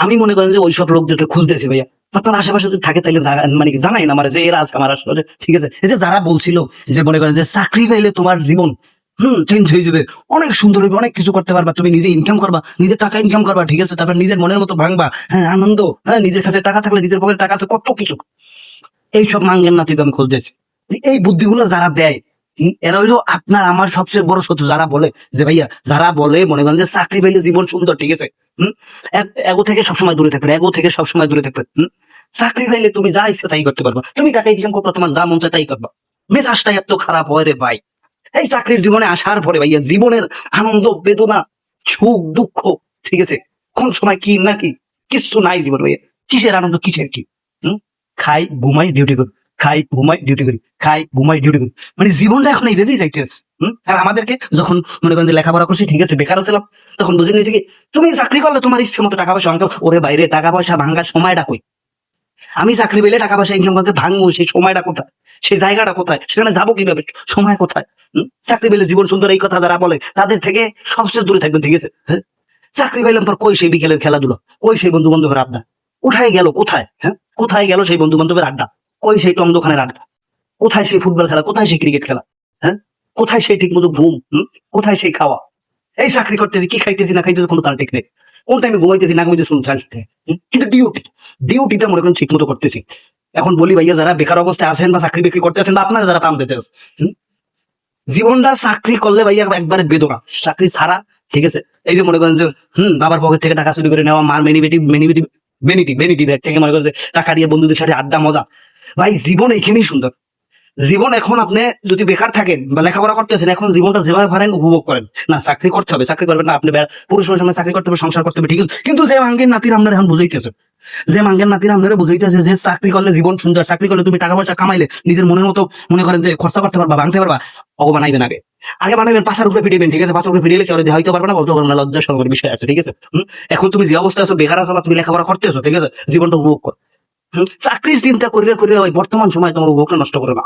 আমি মনে করেন যে ওইসব লোকদেরকে খুঁজতেছি ভাইয়া। আপনার আশেপাশে যদি থাকে তাহলে মানে কি জানাই না আমার যে এরা আজকে আমার আশেপাশে, ঠিক আছে? এই যে যারা বলছিল যে মনে করেন যে চাকরি পাইলে তোমার জীবন চেঞ্জ হয়ে যাবে, অনেক সুন্দর হবে, অনেক কিছু করতে পারবা, তুমি নিজে ইনকাম করবা, নিজের টাকা ইনকাম করবা, ঠিক আছে? তারপর নিজের মনের মতো ভাঙবা, হ্যাঁ আনন্দ, হ্যাঁ নিজের কাছে টাকা থাকলে, নিজের পকেটে টাকা আছে, কত কিছু। এইসব মাঙ্গের নাতিকে আমি খুঁজতেছি। এই বুদ্ধিগুলো যারা দেয়, এরা হইলো আপনার আমার সবচেয়ে বড় শত্রু। যারা বলে যে ভাইয়া, যারা বলে মনে করেন যে চাকরি পাইলে জীবন সুন্দর, ঠিক আছে? এগো থেকে সবসময় দূরে থাকবেন, এগো থেকে সবসময় দূরে থাকবেন। চাকরি পাইলে তুমি যা ইচ্ছে তাই করতে পারবা, তুমি টাকা ইনকাম করবা, তোমার যা মন চায় তাই করবা। মেজাজটা এত খারাপ হয় রে ভাই। এই চাকরির জীবনে আসার পরে ভাইয়া জীবনের আনন্দ, বেদনা, সুখ, দুঃখ, ঠিক আছে, কোন সময় কি না কি কিচ্ছু নাই জীবন ভাইয়া। কিসের আনন্দ, কিসের কি? খাই ঘুমাই ডিউটি করি, খাই ঘুমাই ডিউটি করি, খাই ঘুমাই ডিউটি করি, মানে জীবনটা এখন এইভাবেই যাইতেছে। আর আমাদেরকে যখন মনে করেন যে লেখাপড়া করছি, ঠিক আছে, বেকার ছিলাম, তখন বুঝে নিয়েছি কি তুমি চাকরি করলে তোমার ইচ্ছে মতো টাকা পয়সা অঙ্ক। ওরে বাইরে, টাকা পয়সা ভাঙার সময়টা কই? আমি চাকরি পেলে টাকা পয়সা ইনকাম করতে ভাঙবো, সেই সময়টা কোথায়, সেই জায়গাটা কোথায়, সেখানে যাবো কিভাবে, সময় কোথায়? চাকরি পেলে জীবন সুন্দর এই কথা যারা বলে তাদের থেকে সবচেয়ে দূরে থাকবেন, ঠিক আছে? হ্যাঁ, চাকরি পাইলাম পর কই সেই বিকেলের খেলাধুলা, কই সেই বন্ধু বান্ধবের আড্ডা, কোথায় গেল, কোথায়, হ্যাঁ কোথায় গেল সেই বন্ধু বান্ধবের আড্ডা, কই সেই টং দোকানের আড্ডা, কোথায় সেই ফুটবল খেলা, কোথায় সেই ক্রিকেট খেলা, হ্যাঁ কোথায় সেই ঠিক মতো ঘুম, কোথায় সেই খাওয়া? এই চাকরি করতেছি, কি খাইতেছি না খাইতেছি কোনো তার ঠিক নেই, কোন টাইমে ঘুমাইতেছি না ঘুমাইতেছি কোনো ঠিক নেই। কিন্তু ডিউটিটা মনে করেন ঠিক মতো করতেছি। এখন বলি ভাইয়া, যারা বেকার অবস্থায় আছেন বা চাকরি বিক্রি করতে আছেন, বা আপনারা যারা পাম দিতে আছেন, জীবনটা চাকরি করলে ভাইয়া একবারে বেদনা, চাকরি ছাড়া, ঠিক আছে? এই যে মনে করেন যে বাবার পকেট থেকে টাকা চুরি করে নেওয়া, মার বেনিটি ব্যাগ থেকে মনে করেন যে টাকা দিয়ে বন্ধুদের সাথে আড্ডা, মজা। ভাই জীবন এখানেই সুন্দর। জীবন এখন আপনি যদি বেকার থাকেন বা লেখাপড়া করতেছেন, এখন জীবনটা যেভাবে পারেন উপভোগ করেন। না চাকরি করতে হবে, চাকরি করবেন না আপনি, পুরুষ মানুষের সামনে চাকরি করতে হবে, সংসার করতে হবে, ঠিক আছে? কিন্তু যে মাঙ্গের নাতির আপনারা এখন বুঝাইতেছে, যে মাঙ্গের নাতির আপনারা বুঝাইতেছে যে চাকরি করলে জীবন সুন্দর, চাকরি করলে তুমি টাকা পয়সা কামাইলে নিজের মনের মতো মনে করেন যে খরচা করতে পারবা, ভাঙতে পারবা, অগো বানাইবেন আগে, আগে বানাইবেন, পাশার উপরে ফিরিবেন, ঠিক আছে? পাশার উপরে ফিরিলে কেউ হইতে পারবে না, বলতে পারবে না, লজ্জা সরকার বিষয় আছে, ঠিক আছে? এখন তুমি যে অবস্থা আছো, বেকার আছো, তুমি লেখাপড়া করতেছো, ঠিক আছে? জীবনটা উপভোগ কর। চাকরির চিন্তা করবে করবে, ওই বর্তমান সময় তোমার উপভোগটা নষ্ট করে না।